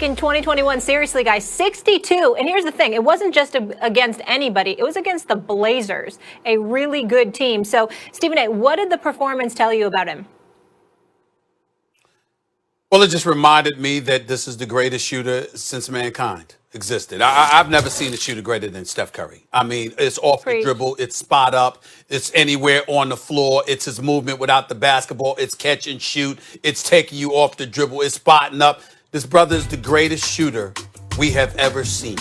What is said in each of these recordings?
In 2021, seriously, guys, 62. And here's the thing. It wasn't just against anybody. It was against the Blazers, a really good team. So, Stephen A., what did the performance tell you about him? Well, it just reminded me that this is the greatest shooter since mankind existed. I've never seen a shooter greater than Steph Curry. I mean, it's off the dribble, it's spot up, it's anywhere on the floor, it's his movement without the basketball, it's catch and shoot, it's taking you off the dribble, it's spotting up. This brother is the greatest shooter we have ever seen,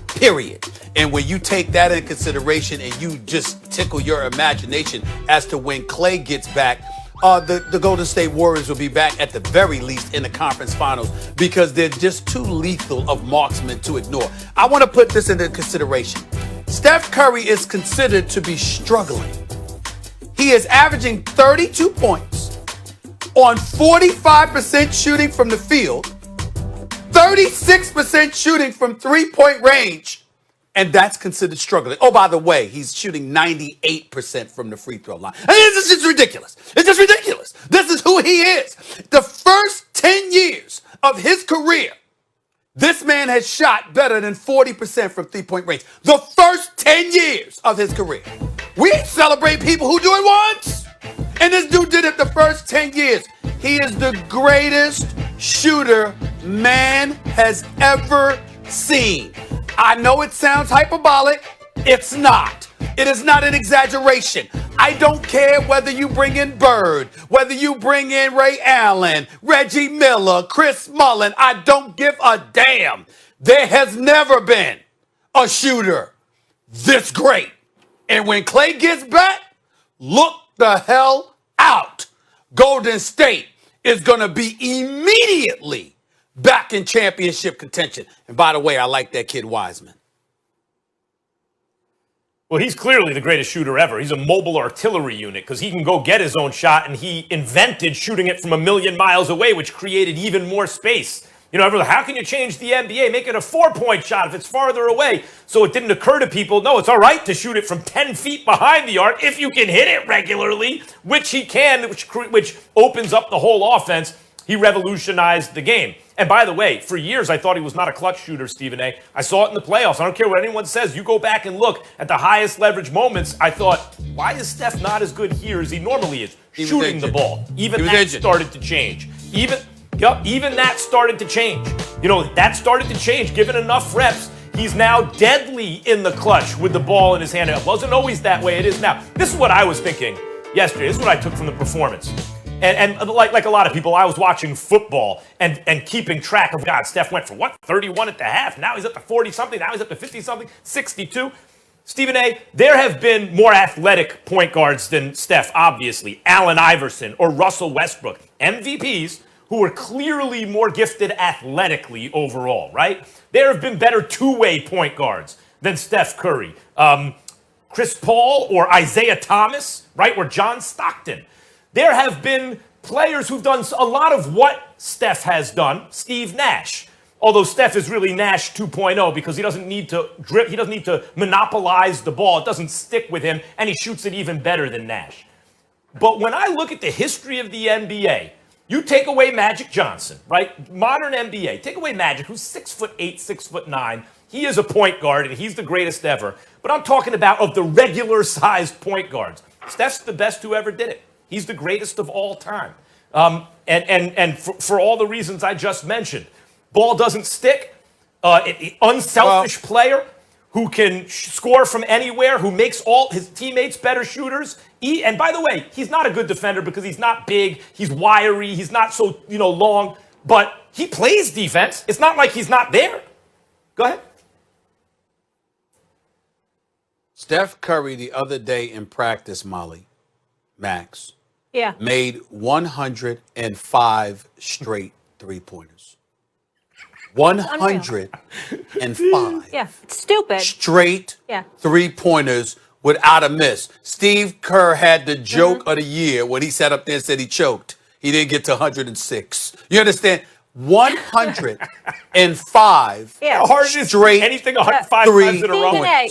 period. And when you take that into consideration and you just tickle your imagination as to when Klay gets back, the Golden State Warriors will be back at the very least in the conference finals because they're just too lethal of marksmen to ignore. I want to put this into consideration. Steph Curry is considered to be struggling. He is averaging 32 points on 45% shooting from the field, 36% shooting from three-point range, and that's considered struggling. Oh, by the way, he's shooting 98% from the free throw line. I mean, this is just ridiculous. It's just ridiculous. This is who he is. The first 10 years of his career, this man has shot better than 40% from three-point range. The first 10 years of his career. We celebrate people who do it once. And this dude did it the first 10 years. He is the greatest shooter man has ever seen. I know it sounds hyperbolic. It's not. It is not an exaggeration. I don't care whether you bring in Bird, whether you bring in Ray Allen, Reggie Miller, Chris Mullin. I don't give a damn. There has never been a shooter this great. And when Klay gets back, look the hell out. Golden State is going to be immediately back in championship contention. And by the way, I like that kid Wiseman. Well, he's clearly the greatest shooter ever. He's a mobile artillery unit because he can go get his own shot, and he invented shooting it from a million miles away, which created even more space. You know, how can you change the NBA? Make it a 4-point shot if it's farther away. So it didn't occur to people, no, it's all right to shoot it from 10 feet behind the arc if you can hit it regularly, which he can, which opens up the whole offense. He revolutionized the game. And by the way, for years, I thought he was not a clutch shooter, Stephen A. I saw it in the playoffs. I don't care what anyone says. You go back and look at the highest leverage moments. I thought, why is Steph not as good here as he normally is? Shooting the ball. Even that started to change. Even that started to change. You know, that started to change. Given enough reps, he's now deadly in the clutch with the ball in his hand. It wasn't always that way. It is now. This is what I was thinking yesterday. This is what I took from the performance. And like a lot of people, I was watching football and keeping track of, God, Steph went for what, 31 at the half. Now he's up to 40-something. Now he's up to 50-something, 62. Stephen A., there have been more athletic point guards than Steph, obviously. Allen Iverson or Russell Westbrook, MVPs, who are clearly more gifted athletically overall, right? There have been better two-way point guards than Steph Curry. Chris Paul or Isaiah Thomas, right, or John Stockton. There have been players who've done a lot of what Steph has done. Steve Nash, although Steph is really Nash 2.0 because he doesn't need to monopolize the ball. It doesn't stick with him, and he shoots it even better than Nash. But when I look at the history of the NBA, you take away Magic Johnson, right? Modern NBA, take away Magic, who's 6'8", 6'9". He is a point guard, and he's the greatest ever. But I'm talking about of the regular-sized point guards. Steph's the best who ever did it. He's the greatest of all time. And for all the reasons I just mentioned. Ball doesn't stick. Unselfish player who can score from anywhere, who makes all his teammates better shooters. And by the way, he's not a good defender because he's not big. He's wiry. He's not so, long. But he plays defense. It's not like he's not there. Go ahead. Steph Curry the other day in practice, Max, made 105 straight three-pointers. 105. Yeah, stupid. Straight three-pointers without a miss. Steve Kerr had the joke of the year when he sat up there and said he choked. He didn't get to 106. You understand? 105 straight anything 105 times in a row.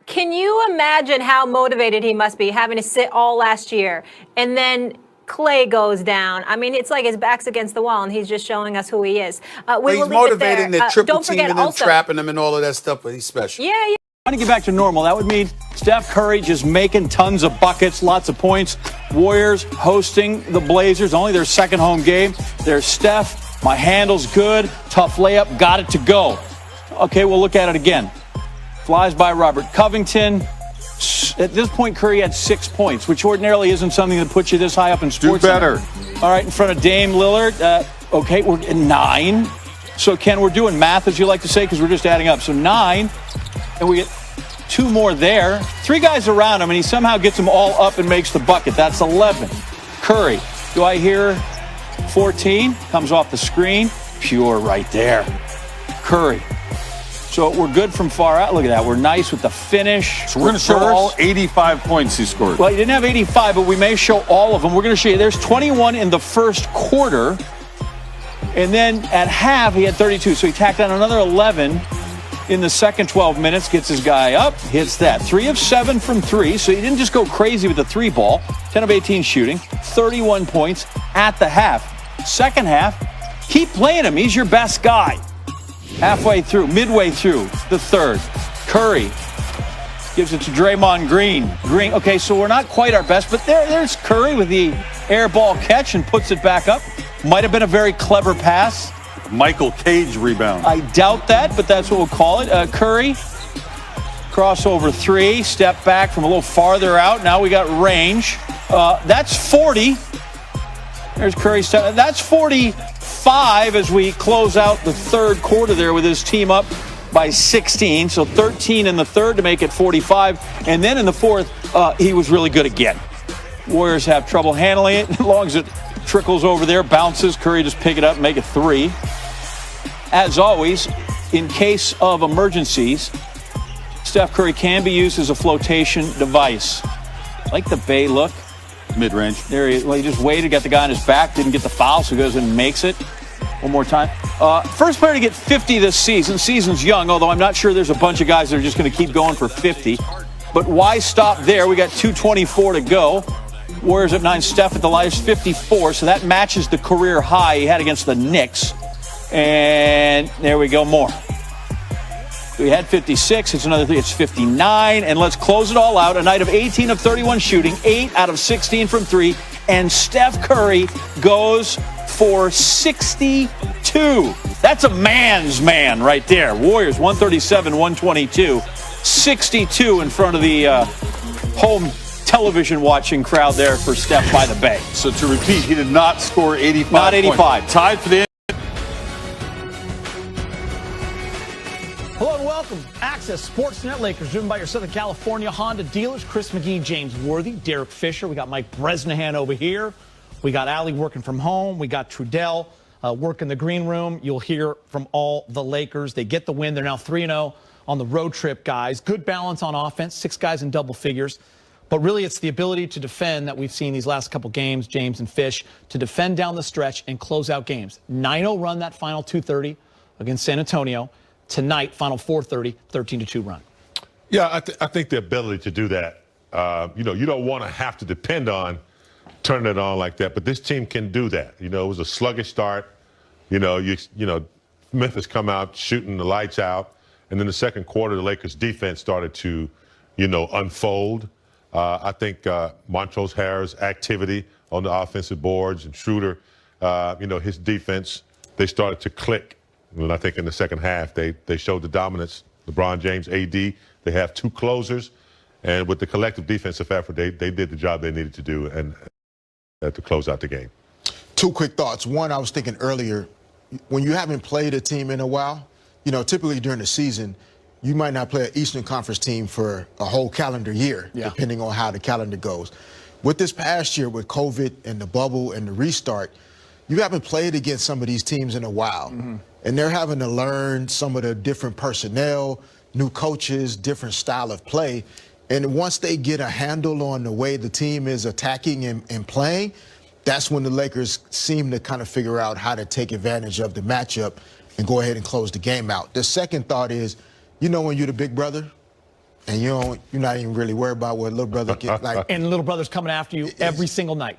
Can you imagine how motivated he must be having to sit all last year and then Clay goes down. I mean, it's like his back's against the wall, and he's just showing us who he is. He's motivating the triple don't team forget and then also, trapping them and all of that stuff, but he's special. Yeah, yeah. Trying to get back to normal. That would mean Steph Curry just making tons of buckets, lots of points. Warriors hosting the Blazers, only their second home game. There's Steph. My handle's good. Tough layup. Got it to go. Okay, we'll look at it again. Flies by Robert Covington. At this point, Curry had 6 points, which ordinarily isn't something that puts you this high up in sports. Do better. All right, in front of Dame Lillard. Okay, we're at 9. So, Ken, we're doing math, as you like to say, because we're just adding up. So 9, and we get 2 more there. 3 guys around him, and he somehow gets them all up and makes the bucket. That's 11. Curry, do I hear 14? Comes off the screen. Pure right there. Curry. So we're good from far out. Look at that. We're nice with the finish. So we're going to show all 85 points he scored. Well, he didn't have 85, but we may show all of them. We're going to show you. There's 21 in the first quarter. And then at half, he had 32. So he tacked on another 11 in the second 12 minutes. Gets his guy up. Hits that. 3 of 7 from 3. So he didn't just go crazy with the 3 ball. 10 of 18 shooting. 31 points at the half. Second half, keep playing him. He's your best guy. Halfway through, midway through the third, Curry gives it to Draymond Green. Okay, so we're not quite our best, but there's Curry with the air ball catch and puts it back up. Might have been a very clever pass. Michael Cage rebound. I doubt that, but that's what we'll call it. Curry, crossover 3, step back from a little farther out. Now we got range. That's 40. There's Curry. That's 45 as we close out the third quarter there with his team up by 16. So 13 in the third to make it 45. And then in the fourth, he was really good again. Warriors have trouble handling it. As long as it trickles over there, bounces, Curry just pick it up and make it 3. As always, in case of emergencies, Steph Curry can be used as a flotation device. Like the Bay look. Mid-range. There he just waited, got the guy on his back, didn't get the foul, so he goes and makes it. One more time. First player to get 50 this season. Season's young, although I'm not sure there's a bunch of guys that are just going to keep going for 50. But why stop there? We got 2:24 to go. Warriors at 9. Steph at the line is 54, so that matches the career high he had against the Knicks. And there we go, more. We had 56. It's another 3. It's 59. And let's close it all out. A night of 18 of 31 shooting, 8 out of 16 from 3. And Steph Curry goes for 62. That's a man's man right there. Warriors 137-122. 62 in front of the home television watching crowd there for Steph by the Bay. So to repeat, he did not score 85 Not 85. Points. Tied for the Hello and welcome. Access Sportsnet Lakers, driven by your Southern California Honda dealers. Chris McGee, James Worthy, Derek Fisher. We got Mike Bresnahan over here. We got Allie working from home. We got Trudell working the green room. You'll hear from all the Lakers. They get the win. They're now 3-0 on the road trip, guys. Good balance on offense. 6 guys in double figures. But really, it's the ability to defend that we've seen these last couple games, James and Fish, to defend down the stretch and close out games. 9-0 run that final 2:30 against San Antonio. Tonight, final 4:30, 13-2 run. Yeah, I think the ability to do that. You don't want to have to depend on turning it on like that, but this team can do that. It was a sluggish start. Memphis come out shooting the lights out, and then the second quarter, the Lakers' defense started to, unfold. I think Montrezl Harrell's activity on the offensive boards and Schroeder, his defense, they started to click. And I think in the second half, they showed the dominance. LeBron James, AD, they have 2 closers. And with the collective defensive effort, they did the job they needed to do and to close out the game. 2 quick thoughts. One, I was thinking earlier, when you haven't played a team in a while, typically during the season, you might not play an Eastern Conference team for a whole calendar year, depending on how the calendar goes. With this past year, with COVID and the bubble and the restart, you haven't played against some of these teams in a while. Mm-hmm. And they're having to learn some of the different personnel, new coaches, different style of play. And once they get a handle on the way the team is attacking and playing, that's when the Lakers seem to kind of figure out how to take advantage of the matchup and go ahead and close the game out. The second thought is, when you're the big brother and you're not even really worried about what little brother get like. And little brother's coming after you every single night.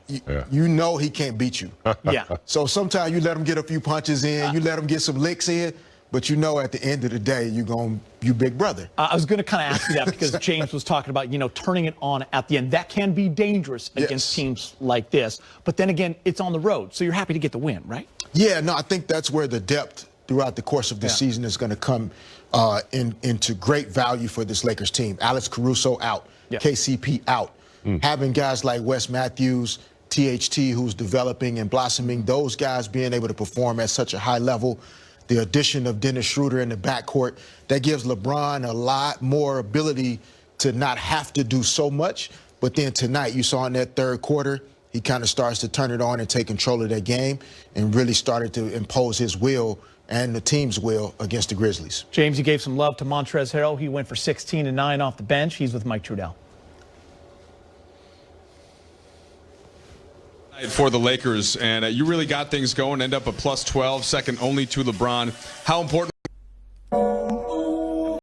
You know he can't beat you. Yeah. So sometimes you let him get a few punches in, you let him get some licks in, but you know at the end of the day you big brother. I was going to kind of ask you that because James was talking about, turning it on at the end. That can be dangerous against teams like this. But then again, it's on the road, so you're happy to get the win, right? Yeah, no, I think that's where the depth throughout the course of the season is going to come into great value for this Lakers team. Alex Caruso out, KCP out. Having guys like Wes Matthews, THT, who's developing and blossoming, those guys being able to perform at such a high level. The addition of Dennis Schroeder in the backcourt, that gives LeBron a lot more ability to not have to do so much. But then tonight, you saw in that third quarter, he kind of starts to turn it on and take control of that game and really started to impose his will and the team's will against the Grizzlies. James, you gave some love to Montrezl Harrell. He went for 16 and 9 off the bench. He's with Mike Trudell. For the Lakers, and you really got things going, end up a +12, second only to LeBron. How important